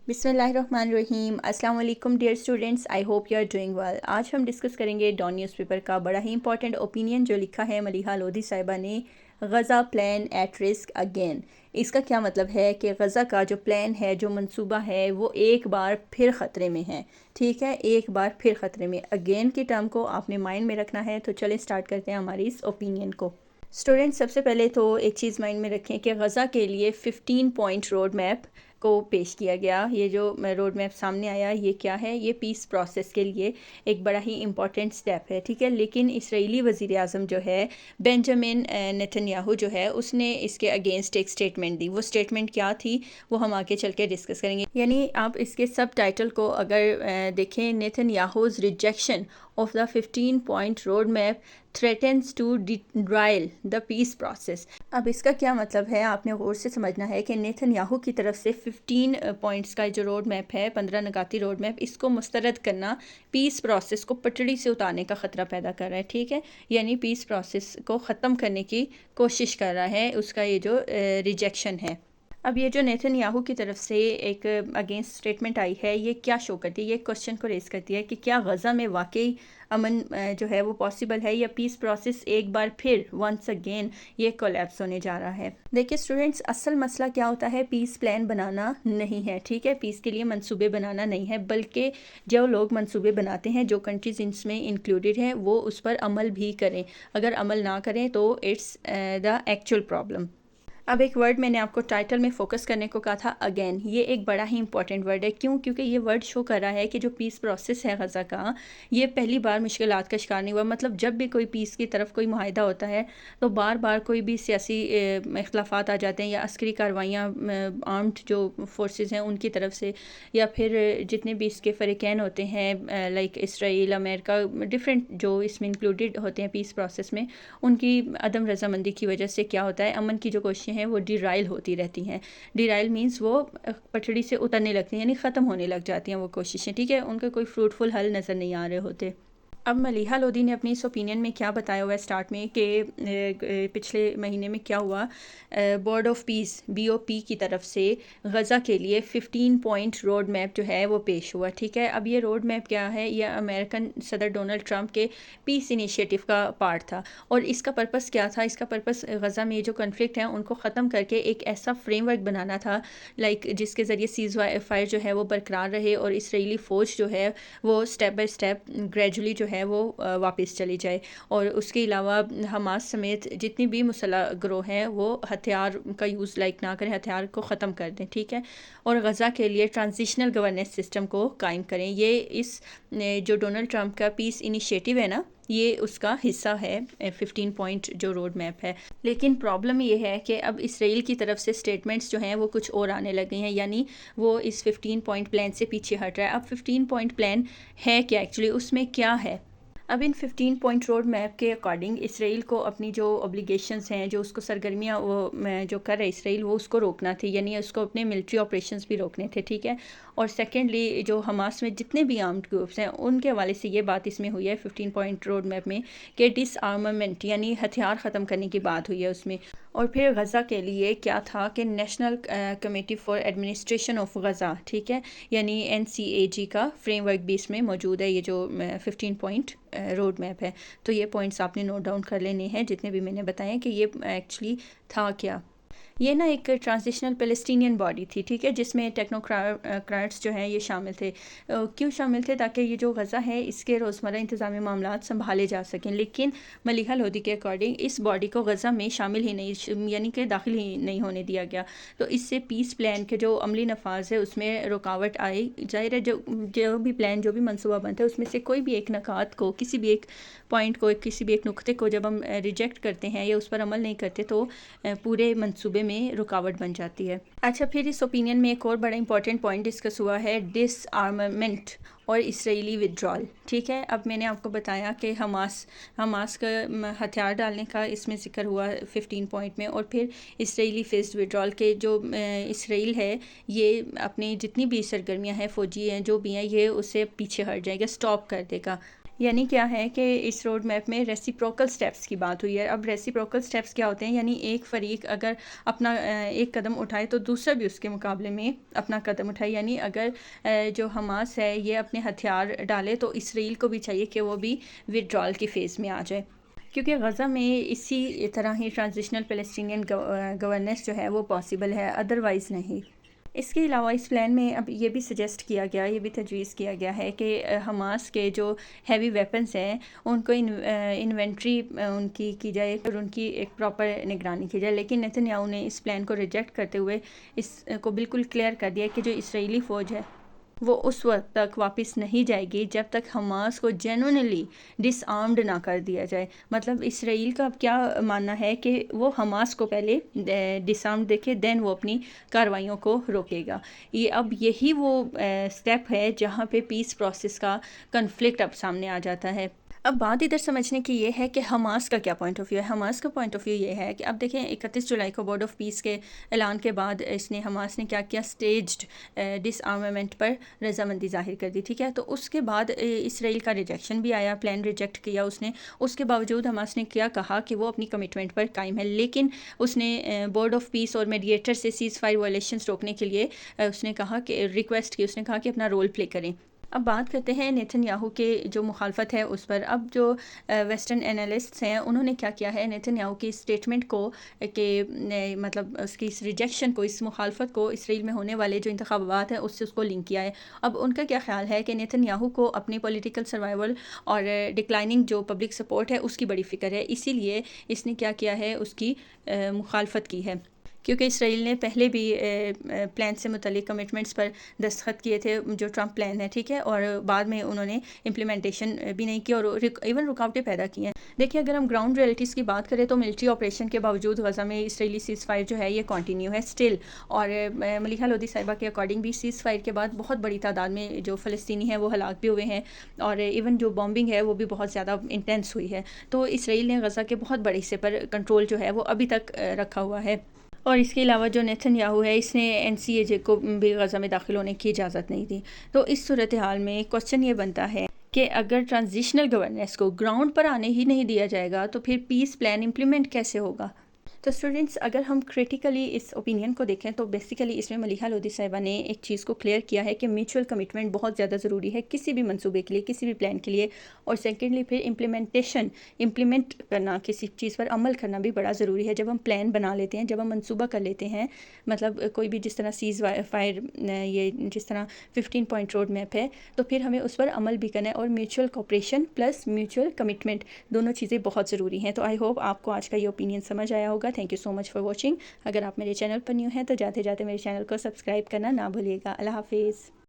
बिस्मिल्लाहिर्रहमानिर्रहीम। अस्सलाम वालेकुम dear students, I hope you are doing well. आज हम डिस्कस करेंगे डॉन न्यूज़पेपर का बड़ा ही इंपॉर्टेंट ओपिनियन जो लिखा है मलिहा लोधी साहिबा ने, गज़ा प्लान एट रिस्क अगेन। इसका क्या मतलब है कि गज़ा का जो प्लान है, जो मंसूबा है, वो एक बार फिर ख़तरे में है। ठीक है, एक बार फिर ख़तरे में। अगेन की टर्म को आपने माइंड में रखना है। तो चलें स्टार्ट करते हैं हमारी इस ओपिनियन को। स्टूडेंट्स, सबसे पहले तो एक चीज़ माइंड में रखें कि गज़ा के लिए 15 पॉइंट रोड मैप को पेश किया गया। ये जो रोड मैप सामने आया, ये क्या है? ये पीस प्रोसेस के लिए एक बड़ा ही इम्पॉर्टेंट स्टेप है। ठीक है, लेकिन इसराइली वज़ीर आज़म जो है बेंजामिन नेतन्याहू जो है, उसने इसके अगेंस्ट एक स्टेटमेंट दी। वो स्टेटमेंट क्या थी वो हम आगे चल के डिस्कस करेंगे। यानी आप इसके सब टाइटल को अगर देखें, Netanyahu's rejection of the 15 point road map threatens to derail the peace process। अब इसका क्या मतलब है, आपने गौर से समझना है कि नेतन्याहू की तरफ से 15 पॉइंट्स का जो रोड मैप है, 15 नकाती रोड मैप, इसको मुस्तरद करना पीस प्रोसेस को पटड़ी से उतारने का ख़तरा पैदा कर रहा है। ठीक है, यानी पीस प्रोसेस को ख़त्म करने की कोशिश कर रहा है, उसका ये जो रिजेक्शन है। अब ये जो नेतन्याहू की तरफ से एक अगेंस्ट स्टेटमेंट आई है, ये क्या शो करती है? ये क्वेश्चन को रेज़ करती है कि क्या गज़ा में वाकई अमन जो है वो पॉसिबल है, या पीस प्रोसेस एक बार फिर वंस अगेन ये कोलैप्स होने जा रहा है। देखिए स्टूडेंट्स, असल मसला क्या होता है, पीस प्लान बनाना नहीं है। ठीक है, पीस के लिए मंसूबे बनाना नहीं है, बल्कि जो लोग मंसूबे बनाते हैं, जो कंट्रीज़ इसमें इंक्लूडेड हैं, वो उस पर अमल भी करें। अगर अमल ना करें तो इट्स द एक्चुअल प्रॉब्लम। अब एक वर्ड मैंने आपको टाइटल में फोकस करने को कहा था, अगेन। ये एक बड़ा ही इंपॉर्टेंट वर्ड है। क्यों? क्योंकि ये वर्ड शो कर रहा है कि जो पीस प्रोसेस है गज़ा का, ये पहली बार मुश्किलात का शिकार नहीं हुआ। मतलब जब भी कोई पीस की तरफ कोई मुआहिदा होता है तो बार बार कोई भी सियासी इख्तलाफात आ जाते हैं, या अस्करी कार्रवाइयाँ आर्म्ड जो फोर्सेस हैं उनकी तरफ से, या फिर जितने भी इसके फ़रीक़ैन होते हैं लाइक इसराइल, अमेरिका, डिफरेंट जो इसमें इंक्लूडेड होते हैं पीस प्रोसेस में, उनकी अदम रजामंदी की वजह से क्या होता है, अमन की जो कोशिशें हैं वो डिराइल होती रहती हैं। डिराइल मींस वो पटड़ी से उतरने लगती हैं, यानी ख़त्म होने लग जाती हैं वो कोशिशें। ठीक है, उनके कोई फ्रूटफुल हल नज़र नहीं आ रहे होते। अब मलिहा लोधी ने अपनी इस ओपिनियन में क्या बताया हुआ है स्टार्ट में कि पिछले महीने में क्या हुआ, बोर्ड ऑफ पीस BOP की तरफ से गज़ा के लिए 15 पॉइंट रोड मैप जो है वो पेश हुआ। ठीक है, अब ये रोड मैप क्या है? ये अमेरिकन सदर डोनाल्ड ट्रंप के पीस इनिशिएटिव का पार्ट था। और इसका पर्पस क्या था? इसका पर्पस गज़ा में जो कन्फ्लिक्ट हैं उनको ख़त्म करके एक ऐसा फ्रेमवर्क बनाना था, लाइक जिसके ज़रिए सीज़ फायर जो है वो बरकरार रहे, और इसराइली फ़ौज जो है वो स्टेप बाय स्टेप ग्रेजुअली जो है वो वापस चली जाए। और उसके अलावा हमास समेत जितनी भी मुसल्लह गिरोह हैं वो हथियार का यूज़ ना करें, हथियार को ख़त्म कर दें। ठीक है, और गज़ा के लिए ट्रांजिशनल गवर्नेंस सिस्टम को कायम करें। ये इस जो डोनाल्ड ट्रंप का पीस इनिशिएटिव है ना, ये उसका हिस्सा है, 15 पॉइंट जो रोड मैप है। लेकिन प्रॉब्लम ये है कि अब इसराइल की तरफ से स्टेटमेंट्स जो हैं वो कुछ और आने लगे हैं, यानी वो इस 15 पॉइंट प्लान से पीछे हट रहा है। अब 15 पॉइंट प्लान है क्या एक्चुअली, उसमें क्या है? अब इन 15 पॉइंट रोड मैप के अकॉर्डिंग इसराइल को अपनी जो ऑब्लिगेशंस हैं, जो उसको सरगर्मियाँ वो जो कर रहा है इसराइल, वो उसको रोकना थी, यानी उसको अपने मिलिट्री ऑपरेशंस भी रोकने थे। ठीक है, और सेकेंडली जो हमास में जितने भी आर्म्ड ग्रुप्स हैं उनके हवाले से ये बात इसमें हुई है 15 पॉइंट रोड मैप में कि डिसआर्मामेंट यानी हथियार ख़त्म करने की बात हुई है उसमें। और फिर गज़ा के लिए क्या था कि national committee for administration of Gaza, ठीक है, यानी NCAG का फ्रेमवर्क भी इसमें मौजूद है, ये जो 15 पॉइंट रोड मैप है। तो ये पॉइंट्स आपने नोट डाउन कर लेने हैं जितने भी मैंने बताए कि ये एक्चुअली था क्या। ये ना एक ट्रांजिशनल पैलेस्टीनियन बॉडी थी। ठीक है, जिसमें टेक्नोक्रेट्स जो हैं ये शामिल थे। क्यों शामिल थे? ताकि ये जो गज़ा है इसके रोज़मर्रा इंतज़ामी मामलात संभाले जा सकें। लेकिन मलिहा लोधी के अकॉर्डिंग इस बॉडी को गज़ा में शामिल ही नहीं, यानी कि दाखिल ही नहीं होने दिया गया। तो इससे पीस प्लान के जो अमली नफाज है उसमें रुकावट आई। ज़ाहिर है जो भी प्लान, जो भी मनसूबा बनता है, उसमें से कोई भी एक नकात को, किसी भी एक पॉइंट को, किसी भी एक नुक्ते को जब हम रिजेक्ट करते हैं या उस पर अमल नहीं करते तो पूरे मंसूबे में रुकावट बन जाती है। अच्छा, फिर इस ओपिनियन में एक और बड़ा इंपॉर्टेंट पॉइंट डिस्कस हुआ है, डिसआर्मामेंट और इसराइली विड्रॉल। ठीक है, अब मैंने आपको बताया कि हमास का हथियार डालने का इसमें जिक्र हुआ 15 पॉइंट में, और फिर इसराइली फेस्ड विड्रॉल के जो इसराइल है ये अपनी जितनी भी सरगर्मियाँ हैं, फ़ौजी हैं जो भी हैं, ये उससे पीछे हट जाएगा, स्टॉप कर देगा। یعنی کیا ہے کہ اس روڈ میپ میں ریسیپروکل سٹیپس کی بات ہوئی ہے. اب ریسیپروکل سٹیپس کیا ہوتے ہیں؟ یعنی ایک فریق اگر اپنا ایک قدم اٹھائے تو دوسرا بھی اس کے مقابلے میں اپنا قدم اٹھائے. یعنی اگر جو حماس ہے یہ اپنے ہتھیار ڈالے تو اسرائیل کو بھی چاہیے کہ وہ بھی وڈرال کی فیز میں آ جائے، کیونکہ غزہ میں اسی طرح ہی ٹرانزیشنل پیلسٹینین گورننس جو ہے وہ پاسبل ہے، ادروائز نہیں. اس کے علاوہ اس پلان میں اب یہ بھی سجیسٹ کیا گیا، یہ بھی تجویز کیا گیا ہے کہ حماس کے جو ہیوی ویپنز ہیں ان کو انوینٹری ان کی جائے اور ان کی ایک پراپر نگرانی کی جائے. لیکن نیتن یاہو نے اس پلان کو ریجیکٹ کرتے ہوئے اس کو بالکل کلیئر کر دیا کہ جو اسرائیلی فوج ہے وہ اس وقت تک واپس نہیں جائے گی جب تک حماس کو جینوئنلی ڈس آرمڈ نہ کر دیا جائے. مطلب اسرائیل کا اب کیا ماننا ہے کہ وہ حماس کو پہلے ڈس آرمڈ دیکھے دین وہ اپنی کارروائیوں کو روکے گا. اب یہی وہ سٹیپ ہے جہاں پہ پیس پروسیس کا کنفلکٹ اب سامنے آ جاتا ہے. اب بات ادھر سمجھنے کی یہ ہے کہ حماس کا کیا پوائنٹ آف ویو ہے. حماس کا پوائنٹ آف ویو یہ ہے کہ اب دیکھیں 31 جولائی کو بورڈ آف پیس کے اعلان کے بعد حماس نے کیا کیا، اسٹیجڈ ڈس آرممنٹ پر رضامندی ظاہر کر دی. ٹھیک ہے، تو اس کے بعد اسرائیل کا ریجیکشن بھی آیا، پلان ریجیکٹ کیا اس نے. اس کے باوجود حماس نے کیا کہا کہ وہ اپنی کمٹمنٹ پر قائم ہے، لیکن اس نے بورڈ آف پیس اور میڈیٹر سے سیز فائر وائلیشنز روکنے کے لیے اس نے کہا کہ ریکویسٹ کی، اس نے کہا کہ اپنا رول پلے کریں. اب بات کرتے ہیں نیتن یاہو کے جو مخالفت ہے اس پر. اب جو ویسٹرن اینالسٹس ہیں انہوں نے کیا کیا ہے، نیتن یاہو کی اسٹیٹمنٹ کو کہ مطلب اس کی اس ریجیکشن کو، اس مخالفت کو اسرائیل میں ہونے والے جو انتخابات ہیں اس سے اس کو لنک کیا ہے. اب ان کا کیا خیال ہے کہ نیتن یاہو کو اپنی پولیٹیکل سروائیول اور ڈکلائننگ جو پبلک سپورٹ ہے اس کی بڑی فکر ہے، اسی لیے اس نے کیا کیا ہے، اس کی مخالفت کی ہے. کیونکہ اسرائیل نے پہلے بھی پلان سے متعلق کمٹمنٹس پر دستخط کیے تھے، جو ٹرمپ پلان ہے، ٹھیک ہے، اور بعد میں انہوں نے امپلیمنٹیشن بھی نہیں کی اور ایون رکاوٹیں پیدا کی ہیں. دیکھیے اگر ہم گراؤنڈ ریئلٹیز کی بات کریں تو ملٹری آپریشن کے باوجود غزہ میں اسرائیلی سیز فائر جو ہے یہ کنٹینیو ہے اسٹل. اور ملیحہ لودھی صاحبہ کے اکارڈنگ بھی سیز فائر کے بعد بہت بڑی تعداد میں جو فلسطینی ہیں وہ ہلاک بھی ہوئے ہیں، اور ایون جو بامبنگ ہے وہ بھی بہت زیادہ انٹینس ہوئی ہے. تو اسرائیل نے غزہ کے بہت بڑے حصے پر کنٹرول جو ہے وہ ابھی تک رکھا ہوا ہے. اور اس کے علاوہ جو نیتن یاہو ہے اس نے NCAJ کو بھی غزہ میں داخل ہونے کی اجازت نہیں دی. تو اس صورتحال میں کوسچن یہ بنتا ہے کہ اگر ٹرانزیشنل گورننس کو گراؤنڈ پر آنے ہی نہیں دیا جائے گا تو پھر پیس پلان امپلیمنٹ کیسے ہوگا؟ تو اسٹوڈنٹس اگر ہم کریٹیکلی اس اوپینین کو دیکھیں تو بیسیکلی اس میں ملیحہ لودھی صاحبہ نے ایک چیز کو کلیئر کیا ہے کہ میوچول کمٹمنٹ بہت زیادہ ضروری ہے کسی بھی منصوبے کے لیے، کسی بھی پلان کے لیے. اور سیکنڈلی پھر امپلیمنٹ کرنا، کسی چیز پر عمل کرنا بھی بڑا ضروری ہے. جب ہم پلان بنا لیتے ہیں، جب ہم منصوبہ کر لیتے ہیں، مطلب کوئی بھی جس طرح سیز فائر، یہ جس طرح 15 پوائنٹ روڈ میپ ہے، تو پھر ہمیں اس پر عمل بھی کرنا ہے. اور mutual cooperation plus mutual commitment دونوں چیزیں بہت ضروری ہیں. تو آئی ہوپ آپ کو آج کا یہ اوپینین سمجھ آیا ہوگا. Thank you so much for watching. اگر آپ میرے چینل پر نیو ہیں تو جاتے جاتے میرے چینل کو سبسکرائب کرنا نہ بھولیے گا. اللہ حافظ.